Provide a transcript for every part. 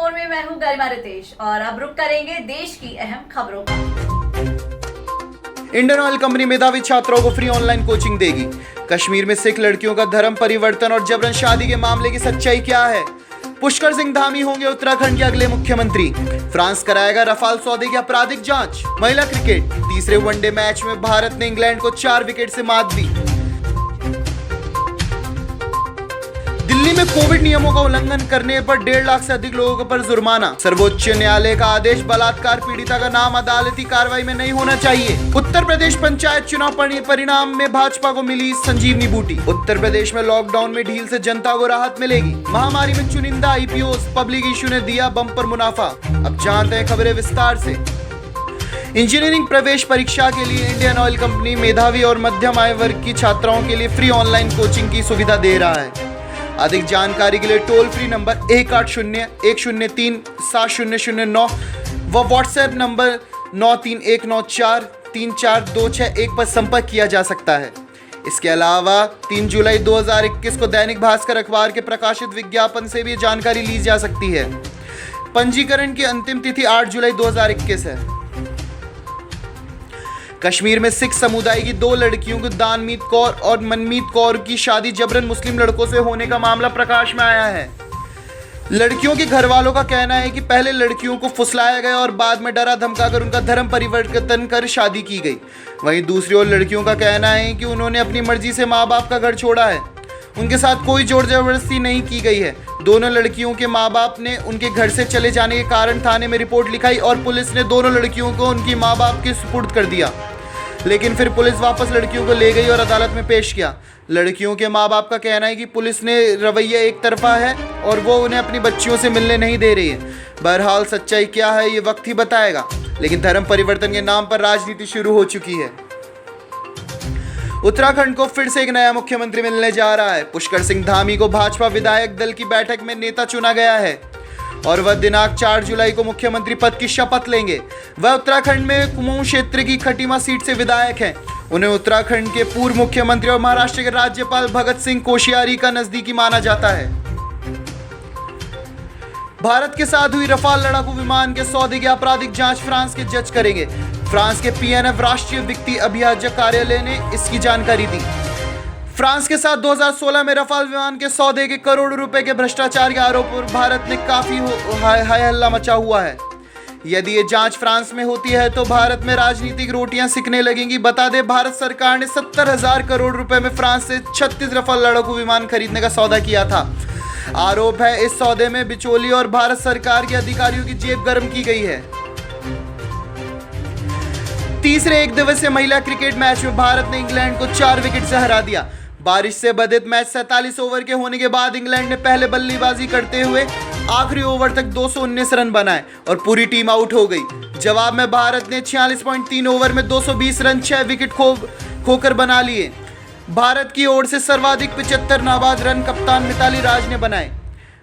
24 में मैं हूं गरिमा रितेश और अब रुक करेंगे देश की अहम खबरों का। इंडियन ऑयल कंपनी मेधावी छात्रों को फ्री ऑनलाइन कोचिंग देगी। कश्मीर में सिख लड़कियों का धर्म परिवर्तन और जबरन शादी के मामले की सच्चाई क्या है? पुष्कर सिंह धामी होंगे उत्तराखंड के अगले मुख्यमंत्री। फ्रांस कराएगा रफाल सौदे की आपराधिक जांच। महिला क्रिकेट, तीसरे वनडे मैच में भारत ने इंग्लैंड को 4 विकेट से मात दी। दिल्ली में कोविड नियमों का उल्लंघन करने पर 1.5 लाख से अधिक लोगों पर जुर्माना। सर्वोच्च न्यायालय का आदेश, बलात्कार पीड़िता का नाम अदालती कार्रवाई में नहीं होना चाहिए। उत्तर प्रदेश पंचायत चुनाव परिणाम में भाजपा को मिली संजीवनी बूटी। उत्तर प्रदेश में लॉकडाउन में ढील से जनता को राहत मिलेगी। महामारी में चुनिंदा आईपीओस पब्लिक इशू ने दिया बम्पर मुनाफा। अब जानते हैं खबरें विस्तार से। इंजीनियरिंग प्रवेश परीक्षा के लिए इंडियन ऑयल कंपनी मेधावी और मध्यम आय वर्ग की छात्राओं के लिए फ्री ऑनलाइन कोचिंग की सुविधा दे रहा है। अधिक जानकारी के लिए टोल फ्री नंबर 1801037009 व व्हाट्सएप नंबर 9319434261 पर संपर्क किया जा सकता है। इसके अलावा 3 जुलाई 2021 को दैनिक भास्कर अखबार के प्रकाशित विज्ञापन से भी जानकारी ली जा सकती है। पंजीकरण की अंतिम तिथि 8 जुलाई 2021 है। कश्मीर में सिख समुदाय की 2 लड़कियों को दानमीत कौर और मनमीत कौर की शादी जबरन मुस्लिम लड़कों से होने का मामला प्रकाश में आया है। लड़कियों के घर वालों का कहना है कि पहले लड़कियों को फुसलाया गया और बाद में डरा धमकाकर उनका धर्म परिवर्तन कर शादी की गई। वहीं दूसरी ओर लड़कियों का कहना है कि उन्होंने अपनी मर्जी से माँ बाप का घर छोड़ा है। उनके साथ कोई जोर जबरदस्ती नहीं की गई है। दोनों लड़कियों के माँ बाप ने उनके घर से चले जाने के कारण थाने में रिपोर्ट लिखाई और पुलिस ने दोनों लड़कियों को उनकी माँ बाप के सुपुर्द कर दिया। लेकिन फिर पुलिस वापस लड़कियों को ले गई और अदालत में पेश किया। लड़कियों के माँ बाप का कहना है कि पुलिस ने रवैया एक तरफा है और वो उन्हें अपनी बच्चियों से मिलने नहीं दे रही है। बहरहाल सच्चाई क्या है ये वक्त ही बताएगा, लेकिन धर्म परिवर्तन के नाम पर राजनीति शुरू हो चुकी है। उत्तराखंड को फिर से एक नया मुख्यमंत्री मिलने जा रहा है। पुष्कर सिंह धामी को भाजपा विधायक दल की बैठक में नेता चुना गया है और वह दिनांक 4 जुलाई को मुख्यमंत्री पद की शपथ लेंगे। वह उत्तराखंड में कुमाऊं क्षेत्र की खटीमा सीट से विधायक हैं। उन्हें उत्तराखंड के पूर्व मुख्यमंत्री और महाराष्ट्र के राज्यपाल भगत सिंह कोश्यारी का नजदीकी माना जाता है। भारत के साथ हुई रफाल लड़ाकू विमान के सौदे की आपराधिक जांच फ्रांस के जज करेंगे। फ्रांस के पीएनएफ राष्ट्रीय वित्तीय अभियोजक कार्यालय ने इसकी जानकारी दी। फ्रांस के साथ 2016 में रफाल विमान के सौदे के करोड़ों रुपए के भ्रष्टाचार के आरोप पर भारत में काफी हाय हल्ला मचा हुआ है। यदि ये जांच फ्रांस में होती है तो भारत में राजनीतिक रोटियां सिकने लगेंगी। बता दें, भारत सरकार ने 70,000 करोड़ रुपए में फ्रांस से 36 रफाल लड़ाकू विमान खरीदने का सौदा किया था। आरोप है इस सौदे में बिचौली और भारत सरकार के अधिकारियों की जेब गर्म की गई है। तीसरे एक दिवसीय महिला क्रिकेट मैच में भारत ने इंग्लैंड को 4 विकेट से हरा दिया। बारिश से बाधित मैच 47 ओवर के होने के बाद इंग्लैंड ने पहले बल्लेबाजी करते हुए आखिरी ओवर तक 219 रन बनाए और पूरी टीम आउट हो गई। जवाब में भारत ने 46.3 ओवर में 220 रन 6 विकेट खोकर बना लिए। भारत की ओर से सर्वाधिक 75 नाबाद रन कप्तान मिताली राज ने बनाए।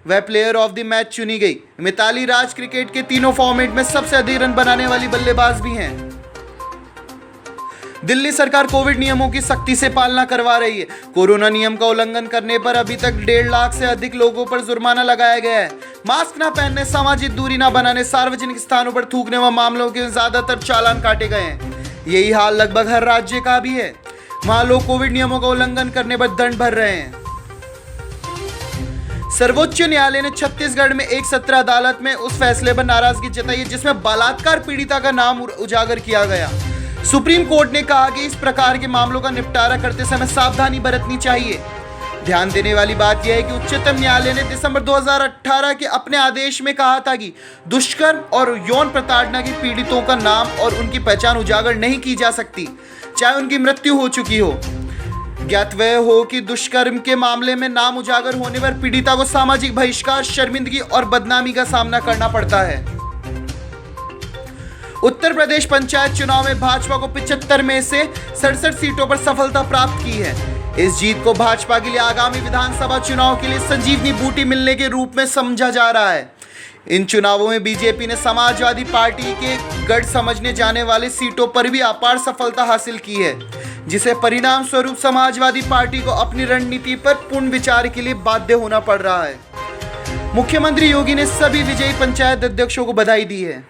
वह प्लेयर ऑफ द मैच चुनी गई। मिताली राज क्रिकेट के तीनों फॉर्मेट में सबसे अधिक रन बनाने वाली बल्लेबाज भी हैं। दिल्ली सरकार कोविड नियमों की सख्ती से पालना करवा रही है। कोरोना नियम का उल्लंघन करने पर अभी तक 1.5 लाख से अधिक लोगों पर जुर्माना लगाया गया है। मास्क न पहनने, सामाजिक दूरी न बनाने, सार्वजनिक स्थानों पर थूकने व मामलों के ज्यादातर चालान काटे गए हैं। यही हाल लगभग हर राज्य का भी है। वहां लोग कोविड नियमों का उल्लंघन करने पर दंड भर रहे हैं। सर्वोच्च न्यायालय ने छत्तीसगढ़ में एक सत्र अदालत में उस फैसले पर नाराजगी जताई है जिसमें बलात्कार पीड़िता का नाम उजागर किया गया। सुप्रीम कोर्ट ने कहा कि इस प्रकार के मामलों का निपटारा करते समय सावधानी बरतनी चाहिए। ध्यान देने वाली बात यह है कि उच्चतम न्यायालय ने दिसंबर 2018 के अपने आदेश में कहा था कि दुष्कर्म और यौन प्रताड़ना के पीड़ितों का नाम और उनकी पहचान उजागर नहीं की जा सकती, चाहे उनकी मृत्यु हो चुकी हो। ज्ञातव्य हो कि दुष्कर्म के मामले में नाम उजागर होने पर पीड़िता को सामाजिक बहिष्कार, शर्मिंदगी और बदनामी का सामना करना पड़ता है। उत्तर प्रदेश पंचायत चुनाव में भाजपा को 75 में से 67 सीटों पर सफलता प्राप्त की है। इस जीत को भाजपा के लिए आगामी विधानसभा चुनाव के लिए संजीवनी बूटी मिलने के रूप में समझा जा रहा है। इन चुनावों में बीजेपी ने समाजवादी पार्टी के गढ़ समझने जाने वाली सीटों पर भी अपार सफलता हासिल की है, जिसे परिणाम स्वरूप समाजवादी पार्टी को अपनी रणनीति पर पुनर्विचार के लिए बाध्य होना पड़ रहा है। मुख्यमंत्री योगी ने सभी विजयी पंचायत अध्यक्षों को बधाई दी है।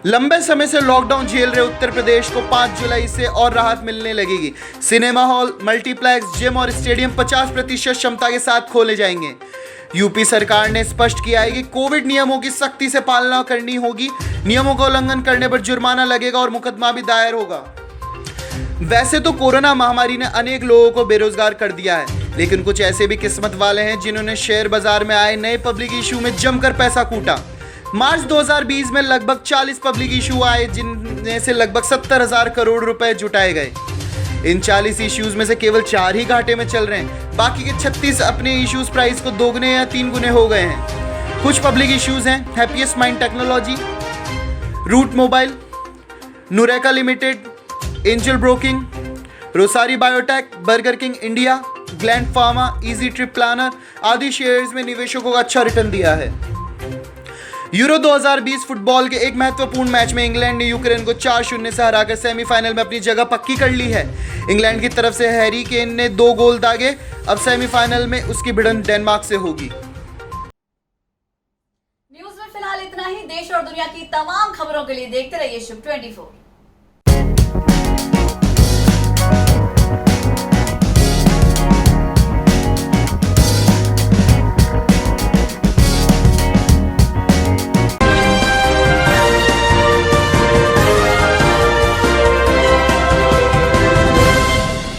लंबे समय से लॉकडाउन झेल रहे उत्तर प्रदेश को 5 जुलाई से और राहत मिलने लगेगी। सिनेमा हॉल, मल्टीप्लेक्स, जिम और स्टेडियम 50% क्षमता के साथ खोले जाएंगे। यूपी सरकार ने स्पष्ट किया है कि कोविड नियमों की सख्ती से पालना करनी होगी। नियमों का उल्लंघन करने पर जुर्माना लगेगा और मुकदमा भी दायर होगा। वैसे तो कोरोना महामारी ने अनेक लोगों को बेरोजगार कर दिया है, लेकिन कुछ ऐसे भी किस्मत वाले हैं जिन्होंने शेयर बाजार में आए नए पब्लिक इशू में जमकर पैसा कूटा। मार्च 2020 में लगभग 40 पब्लिक इशू आए, जिनमें से लगभग 70,000 करोड़ रुपए जुटाए गए। इन 40 इश्यूज में से केवल 4 ही घाटे में चल रहे हैं। बाकी के 36 अपने इश्यूज प्राइस को 2 गुने या 3 गुने हो गए हैं। कुछ पब्लिक इश्यूज हैं Happiest Mind Technology, Route Mobile, Nureca Limited, Angel Broking, Rosari Biotech, Burger King India, Gland Pharma, Easy Trip Planner आदि शेयर्स में निवेशकों को अच्छा रिटर्न दिया है। यूरो 2020 फुटबॉल के एक महत्वपूर्ण मैच में इंग्लैंड ने यूक्रेन को 4-0 से हराकर सेमीफाइनल में अपनी जगह पक्की कर ली है। इंग्लैंड की तरफ से हैरी केन ने 2 गोल दागे। अब सेमीफाइनल में उसकी भिड़ंत डेनमार्क से होगी। न्यूज में फिलहाल इतना ही। देश और दुनिया की तमाम खबरों के लिए देखते रहिए शुभ 24।